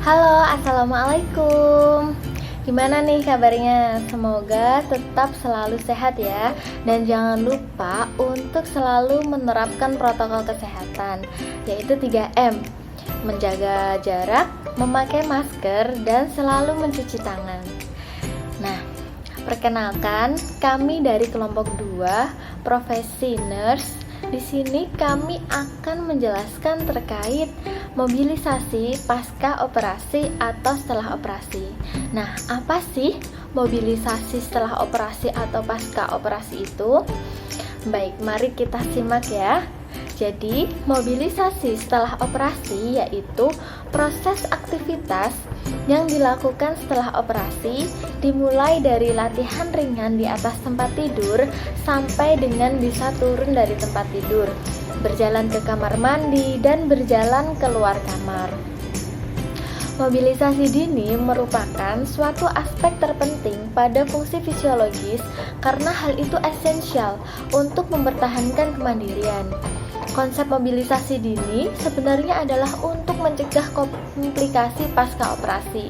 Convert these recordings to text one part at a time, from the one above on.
Halo, assalamualaikum. Gimana nih kabarnya? Semoga tetap selalu sehat ya. Dan jangan lupa untuk selalu menerapkan protokol kesehatan, yaitu 3M. Menjaga jarak, memakai masker, dan selalu mencuci tangan. Nah, perkenalkan, kami dari kelompok 2, profesi nurse. Di sini kami akan menjelaskan terkait mobilisasi pasca operasi atau setelah operasi. Nah, apa sih mobilisasi setelah operasi atau pasca operasi itu? Baik, mari kita simak ya. Jadi, mobilisasi setelah operasi yaitu proses aktivitas yang dilakukan setelah operasi, dimulai dari latihan ringan di atas tempat tidur sampai dengan bisa turun dari tempat tidur, berjalan ke kamar mandi, dan berjalan keluar kamar. Mobilisasi dini merupakan suatu aspek terpenting pada fungsi fisiologis karena hal itu esensial untuk mempertahankan kemandirian. Konsep mobilisasi dini sebenarnya adalah untuk mencegah komplikasi pasca operasi.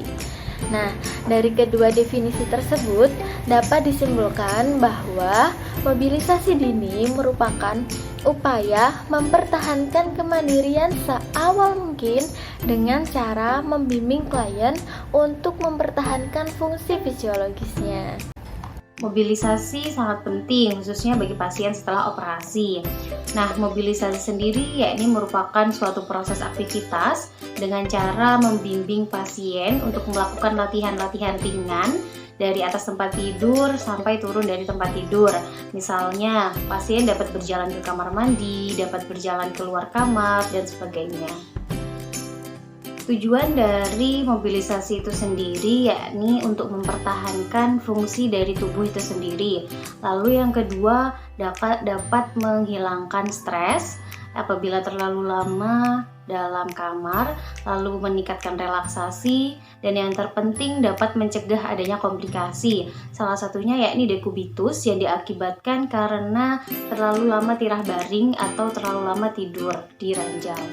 Nah, dari kedua definisi tersebut dapat disimpulkan bahwa mobilisasi dini merupakan upaya mempertahankan kemandirian seawal mungkin dengan cara membimbing klien untuk mempertahankan fungsi fisiologisnya. Mobilisasi sangat penting khususnya bagi pasien setelah operasi. Nah, mobilisasi sendiri yakni merupakan suatu proses aktivitas dengan cara membimbing pasien untuk melakukan latihan-latihan ringan dari atas tempat tidur sampai turun dari tempat tidur. Misalnya, pasien dapat berjalan ke kamar mandi, dapat berjalan keluar kamar, dan sebagainya. Tujuan dari mobilisasi itu sendiri yakni untuk mempertahankan fungsi dari tubuh itu sendiri. Lalu yang kedua dapat menghilangkan stres apabila terlalu lama dalam kamar, lalu meningkatkan relaksasi, dan yang terpenting dapat mencegah adanya komplikasi. Salah satunya yakni dekubitus yang diakibatkan karena terlalu lama tirah baring atau terlalu lama tidur di ranjang.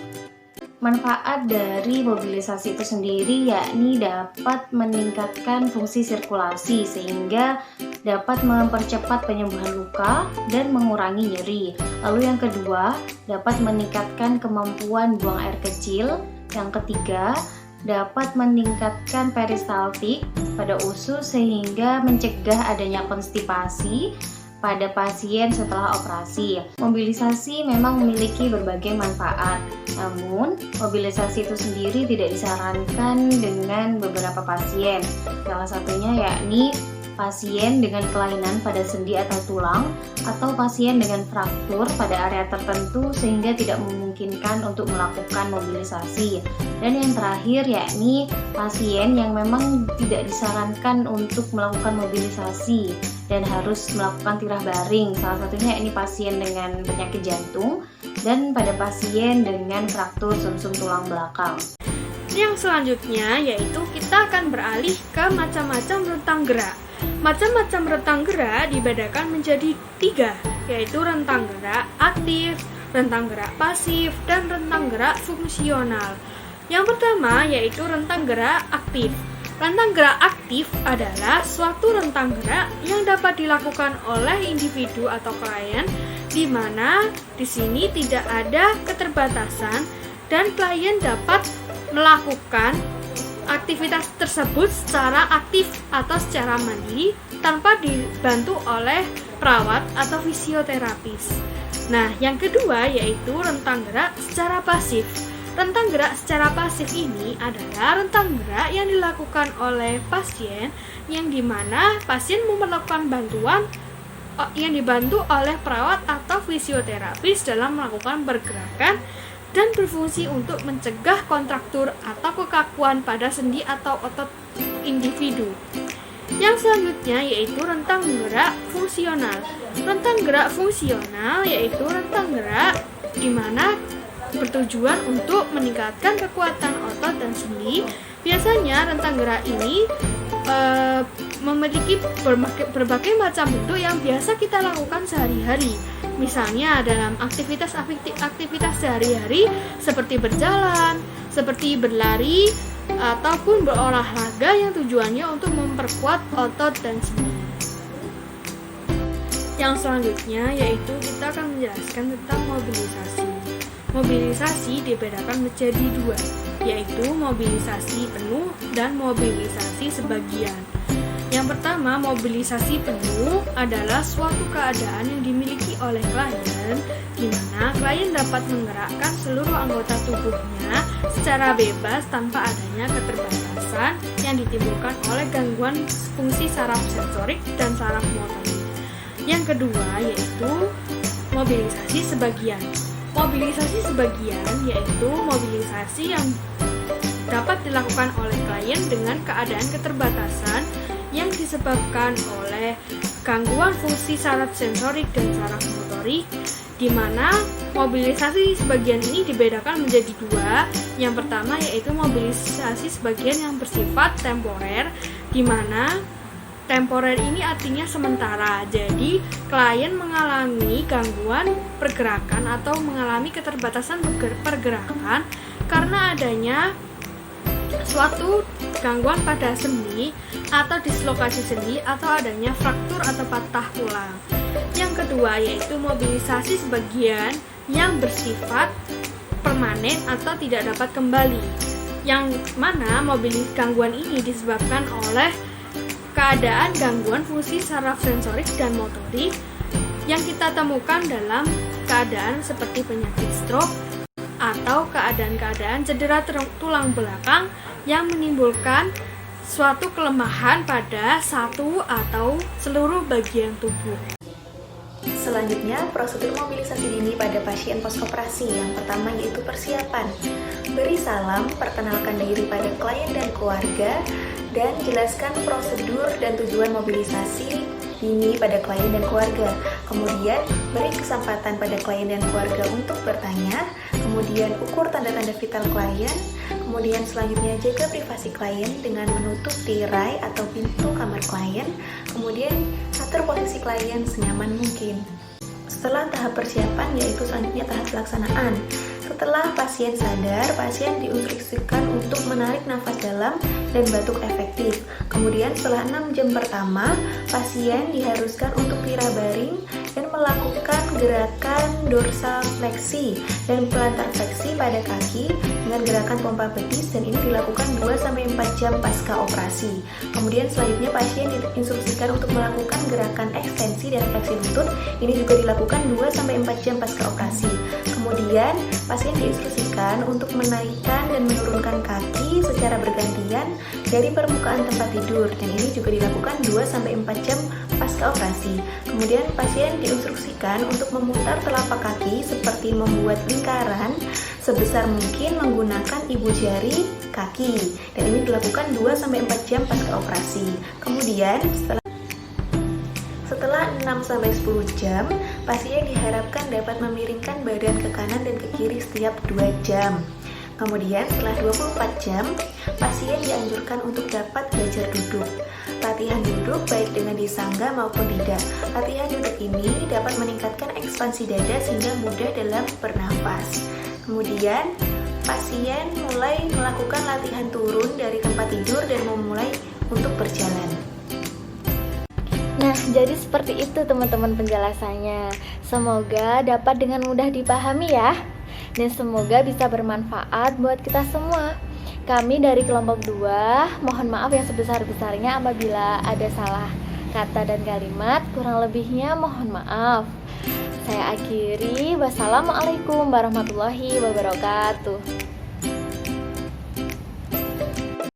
Manfaat dari mobilisasi itu sendiri yakni dapat meningkatkan fungsi sirkulasi sehingga dapat mempercepat penyembuhan luka dan mengurangi nyeri. Lalu yang kedua, dapat meningkatkan kemampuan buang air kecil. Yang ketiga, dapat meningkatkan peristaltik pada usus sehingga mencegah adanya konstipasi pada pasien setelah operasi. Mobilisasi memang memiliki berbagai manfaat, namun mobilisasi itu sendiri tidak disarankan dengan beberapa pasien. Salah satunya yakni pasien dengan kelainan pada sendi atau tulang, atau pasien dengan fraktur pada area tertentu sehingga tidak memungkinkan untuk melakukan mobilisasi. Dan yang terakhir yakni pasien yang memang tidak disarankan untuk melakukan mobilisasi dan harus melakukan tirah baring, salah satunya yakni pasien dengan penyakit jantung dan pada pasien dengan fraktur sumsum tulang belakang. Yang selanjutnya yaitu kita akan beralih ke macam-macam rentang gerak. Macam-macam rentang gerak dibedakan menjadi 3, yaitu rentang gerak aktif, rentang gerak pasif, dan rentang gerak fungsional. Yang pertama yaitu rentang gerak aktif. Rentang gerak aktif adalah suatu rentang gerak yang dapat dilakukan oleh individu atau klien, di mana di sini tidak ada keterbatasan dan klien dapat melakukan aktivitas tersebut secara aktif atau secara mandiri tanpa dibantu oleh perawat atau fisioterapis. Nah, yang kedua yaitu rentang gerak secara pasif. Rentang gerak secara pasif ini adalah rentang gerak yang dilakukan oleh pasien yang dimana pasien memerlukan bantuan yang dibantu oleh perawat atau fisioterapis dalam melakukan pergerakan dan berfungsi untuk mencegah kontraktur atau kekakuan pada sendi atau otot individu. Yang selanjutnya yaitu rentang gerak fungsional. Rentang gerak fungsional yaitu rentang gerak di mana bertujuan untuk meningkatkan kekuatan otot dan sendi. Biasanya rentang gerak ini memiliki berbagai macam bentuk yang biasa kita lakukan sehari-hari. Misalnya dalam aktivitas sehari-hari seperti berjalan, seperti berlari, ataupun berolahraga yang tujuannya untuk memperkuat otot dan sendi. Yang selanjutnya yaitu kita akan menjelaskan tentang mobilisasi. Mobilisasi dibedakan menjadi dua, yaitu mobilisasi penuh dan mobilisasi sebagian. Yang pertama, mobilisasi penuh adalah suatu keadaan yang dimiliki oleh klien di mana klien dapat menggerakkan seluruh anggota tubuhnya secara bebas tanpa adanya keterbatasan yang ditimbulkan oleh gangguan fungsi saraf sensorik dan saraf motorik. Yang kedua yaitu mobilisasi sebagian. Mobilisasi sebagian yaitu mobilisasi yang dapat dilakukan oleh klien dengan keadaan keterbatasan yang disebabkan oleh gangguan fungsi saraf sensorik dan saraf motorik, di mana mobilisasi sebagian ini dibedakan menjadi dua. Yang pertama yaitu mobilisasi sebagian yang bersifat temporer, di mana temporer ini artinya sementara. Jadi, klien mengalami gangguan pergerakan atau mengalami keterbatasan pergerakan karena adanya suatu gangguan pada sendi atau dislokasi sendi atau adanya fraktur atau patah tulang. Yang kedua yaitu mobilisasi sebagian yang bersifat permanen atau tidak dapat kembali, yang mana gangguan ini disebabkan oleh keadaan gangguan fungsi saraf sensorik dan motorik yang kita temukan dalam keadaan seperti penyakit stroke atau keadaan-keadaan cedera tulang belakang yang menimbulkan suatu kelemahan pada satu atau seluruh bagian tubuh. Selanjutnya, prosedur mobilisasi dini pada pasien postoperasi. Yang pertama yaitu persiapan. Beri salam, perkenalkan diri pada klien dan keluarga, dan jelaskan prosedur dan tujuan mobilisasi dini pada klien dan keluarga. Kemudian, beri kesempatan pada klien dan keluarga untuk bertanya. Kemudian, ukur tanda-tanda vital klien. Kemudian, selanjutnya jaga privasi klien dengan menutup tirai atau pintu kamar klien. Kemudian, atur posisi klien senyaman mungkin. Setelah tahap persiapan, yaitu selanjutnya tahap pelaksanaan. Setelah pasien sadar, pasien diinstruksikan untuk menarik nafas dalam dan batuk efektif. Kemudian setelah 6 jam pertama, pasien diharuskan untuk tira baring dan melakukan gerakan dorsal fleksi dan plantar fleksi pada kaki dengan gerakan pompa betis, dan ini dilakukan 2-4 jam pasca operasi. Kemudian selanjutnya pasien diinstruksikan untuk melakukan gerakan ekstensi dan fleksi lutut. Ini juga dilakukan 2-4 jam pasca operasi. Kemudian pasien diinstruksikan untuk menaikkan dan menurunkan kaki secara bergantian dari permukaan tempat tidur, dan ini juga dilakukan 2-4 jam pasca operasi. Kemudian pasien diinstruksikan untuk memutar telapak kaki seperti membuat lingkaran sebesar mungkin menggunakan ibu jari kaki, dan ini dilakukan 2-4 jam pasca operasi. Kemudian setelah 6-10 jam, pasien diharapkan dapat memiringkan badan ke kanan dan ke kiri setiap 2 jam. Kemudian setelah 24 jam, pasien dianjurkan untuk dapat belajar duduk. Latihan duduk baik dengan disangga maupun tidak. Latihan duduk ini dapat meningkatkan ekspansi dada sehingga mudah dalam bernafas. Kemudian pasien mulai melakukan latihan turun dari tempat tidur dan memulai untuk berjalan. Nah, jadi seperti itu teman-teman penjelasannya. Semoga dapat dengan mudah dipahami ya. Dan semoga bisa bermanfaat buat kita semua. Kami dari kelompok 2, mohon maaf yang sebesar-besarnya apabila ada salah kata dan kalimat. Kurang lebihnya mohon maaf. Saya akhiri. Wassalamualaikum warahmatullahi wabarakatuh.